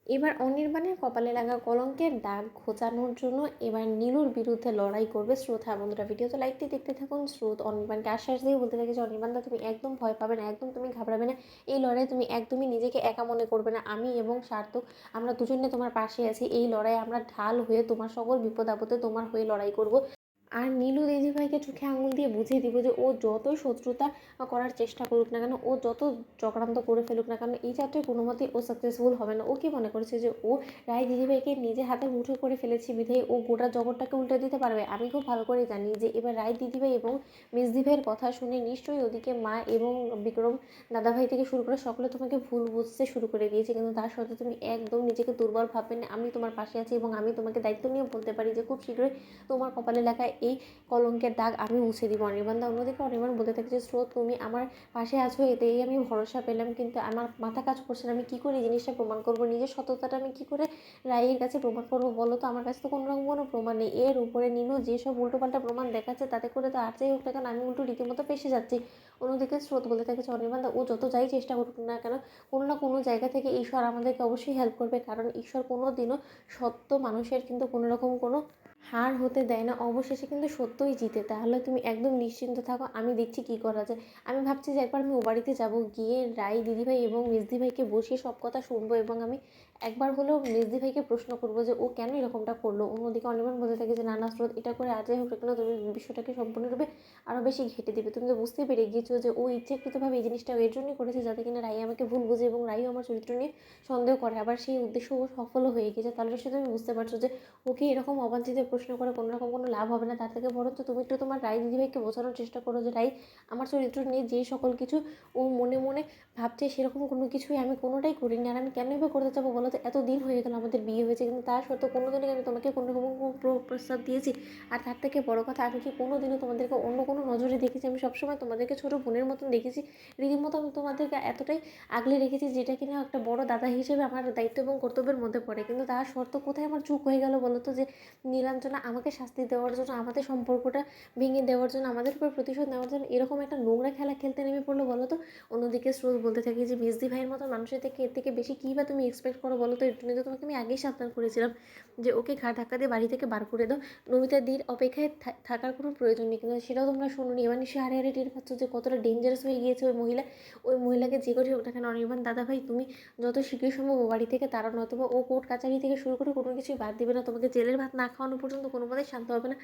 এবার অনির্বাণের কপালে লাগা কলঙ্কের দাগ ঘোচানোর জন্য এবার নীলুর বিরুদ্ধে লড়াই করবে স্রোত। হ্যাঁ বন্ধুরা, ভিডিওতে লাইকটি দেখতে থাকুন। স্রোত অনির্বাণকে আশ্বাস দিয়ে বলতে থাকে যে অনির্বাণদা তুমি একদম ভয় পাবে না, একদম তুমি ঘাবড়াবে না। এই লড়াই তুমি একদমই নিজেকে একা মনে করবে না। আমি এবং সার্থক আমরা দুজনে তোমার পাশে আছি। এই লড়াই আমরা ঢাল হয়ে তোমার সকল বিপদ আপদে তোমার হয়ে লড়াই করব। আর নীলু দিদিভাইকে চোখে আঙুল দিয়ে বুঝিয়ে দিব যে ও যতই শত্রুতা করার চেষ্টা করুক না কেন, ও যত চক্রান্ত করে ফেলুক না কেন, এই যাত্রায় কোনো মতেই ও সাকসেসফুল হবে না। ও কি মনে করেছে যে ও রায় দিদিভাইকে নিজে হাতে মুঠো করে ফেলেছি বিধায় ও গোটা জগৎটাকে উল্টে দিতে পারবে? আমি খুব ভালো করে জানি যে এবার রায় দিদিভাই এবং মিস দিভাইয়ের কথা শুনে নিশ্চয়ই ওদিকে মা এবং বিক্রম দাদাভাই থেকে শুরু করে সকলে তোমাকে ভুল বুঝতে শুরু করে দিয়েছে, কিন্তু তার সত্ত্বেও তুমি একদম নিজেকে দুর্বল ভাববে না। আমি তোমার পাশে আছি এবং আমি তোমাকে দায়িত্ব নিয়ে বলতে পারি যে খুব শীঘ্রই তোমার কপালে লেখা এই কলঙ্কের দাগ আমি মুছে দিব। অনির্বাণদা অন্যদিকে অনির্বাণ বলতে থাকে যে স্রোত তুমি আমার পাশে আছো এতেই আমি ভরসা পেলাম, কিন্তু আমার মাথা কাজ করছে না। আমি কী করে এই জিনিসটা প্রমাণ করবো? নিজের সততাটা আমি কী করে রায়ের কাছে প্রমাণ করবো বলো তো? আমার কাছে তো কোনো রকম কোনো প্রমাণ নেই। এর উপরে নীলু যেসব উল্টোপাল্টা প্রমাণ দেখাচ্ছে তাতে করে তো আর যাই হোক না কেন আমি উল্টো রীতিমতো ফেসে যাচ্ছি। অন্যদিকে স্রোত বলতে থাকে যে অনির্বাণদা ও যত যাই চেষ্টা করুক না কেন, কোনো না কোনো জায়গা থেকে ঈশ্বর আমাদেরকে অবশ্যই হেল্প করবে, কারণ ঈশ্বর কোনো দিনও সত্য মানুষের কিন্তু কোনো রকম কোনো হার হতে দেয় না। অবশেষে কিন্তু সত্যই জিতে। তাহলে তুমি একদম নিশ্চিন্ত থাকো, আমি দেখছি কী করা যায়। আমি ভাবছি যে একবার আমি ও বাড়িতে যাবো, গিয়ে রাই দিদিভাই এবং মেজদিভাইকে বসিয়ে সব কথা শুনবো এবং আমি একবার হলেও মেজদিভাইকে প্রশ্ন করবো যে ও কেন এরকমটা করলো। অন্যদিকে অনির্বাণ বলতে থাকে যে নানা স্রোত এটা করে আর যাই হোক না কেন তুমি বিষয়টাকে সম্পূর্ণরূপে আরও বেশি ঘেঁটে দিবে। তুমি তো বুঝতেই পেরে গিয়েছো যে ও ইচ্ছাকৃতভাবে এই জিনিসটা এর জন্যই করেছে যাতে কিনা রাই আমাকে ভুল বুঝে এবং রাইও আমার চরিত্র নিয়ে সন্দেহ করে। আবার সেই উদ্দেশ্য ও সফলও হয়ে গেছে। তাহলে সে তুমি বুঝতে পারছো যে ওকে এরকম অবাঞ্ছিত প্রশ্ন করে কোনো রকম কোনো লাভ হবে না। তার থেকে বরঞ্চ তুমি একটু তোমার রাই দিদিভাইকে বোঝানোর চেষ্টা করো যে রাই আমার চরিত্র নিয়ে যে সকল কিছু ও মনে মনে ভাবছে সেরকম কোনো কিছুই আমি কোনোটাই করিনি। আর আমি কেনই বা করতে যাবো বলো তো? এত দিন হয়ে গেল আমাদের বিয়ে হয়েছে, কিন্তু তার সত্ত্বেও কোনো দিনই আমি তোমাকে কোনো রকম প্রস্তাব দিয়েছি? আর তার থেকে বড় কথা, আমি কি কোনো দিনও তোমাদেরকে অন্য কোনো নজরে দেখেছি? আমি সবসময় তোমাদেরকে ছোটো বোনের মতন দেখেছি। রীতিমতো আমি তোমাদেরকে এতটাই আগলে রেখেছি যেটা কিনা একটা বড় দাদা হিসেবে আমার দায়িত্ব এবং কর্তব্যের মধ্যে পড়ে। কিন্তু তার সত্ত্বেও কোথায় আমার চুপ হয়ে গেল বলো তো? যে নীলাঞ্জনা আমাকে শাস্তি দেওয়ার জন্য, আমাদের সম্পর্কটা ভেঙে দেওয়ার জন্য, আমাদের উপর প্রতিশোধ নেওয়ার জন্য এরকম একটা নোংরা খেলা খেলতে নেমে পড়লো বলো তো? অন্যদিকে স্রোত বলতে থাকি যে মেজদি ভাইয়ের মতো মানুষের থেকে এর থেকে বেশি কী বা তুমি এক্সপেক্ট করো বলো তো? এর জন্য তো তোমাকে আমি আগেই সাবধান করেছিলাম যে ওকে ঘাড় ধাক্কা দিয়ে বাড়ি থেকে বার করে দাও। নমিতাদির অপেক্ষায় থাকার কোনো প্রয়োজন নেই, কিন্তু সেটাও তোমরা শোনোনি। এবার নিশ্চয়ই হারে হারে টের পাচ্ছ যে কতটা ডেঞ্জারাস হয়ে গিয়েছে ওই মহিলা। ওই মহিলাকে যে করে হোক না কেন অনির্বাণ দাদাভাই তুমি যত শীঘ্রই সম্ভব ও বাড়ি থেকে তাড়ানো, অথবা ও কোর্ট কাছারি থেকে শুরু করে কোনো কিছুই বাদ দিবে না। তোমাকে জেলের ভাত না খাওয়ানো পর্যন্ত কোনো মতেই শান্ত হবে না,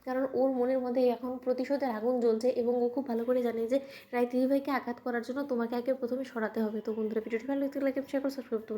কারণ ওর মনের মধ্যে এখন প্রতিশোধের আগুন জ্বলছে এবং ও খুব ভালো করে জানে যে রায় দিদিভাইকে আঘাত করার জন্য তোমাকে আগে প্রথমে সরাতে হবে। তো বন্ধুরা, ভিডিওটি ভালো লাগলে লাইক শেয়ার করে সাবস্ক্রাইব করতে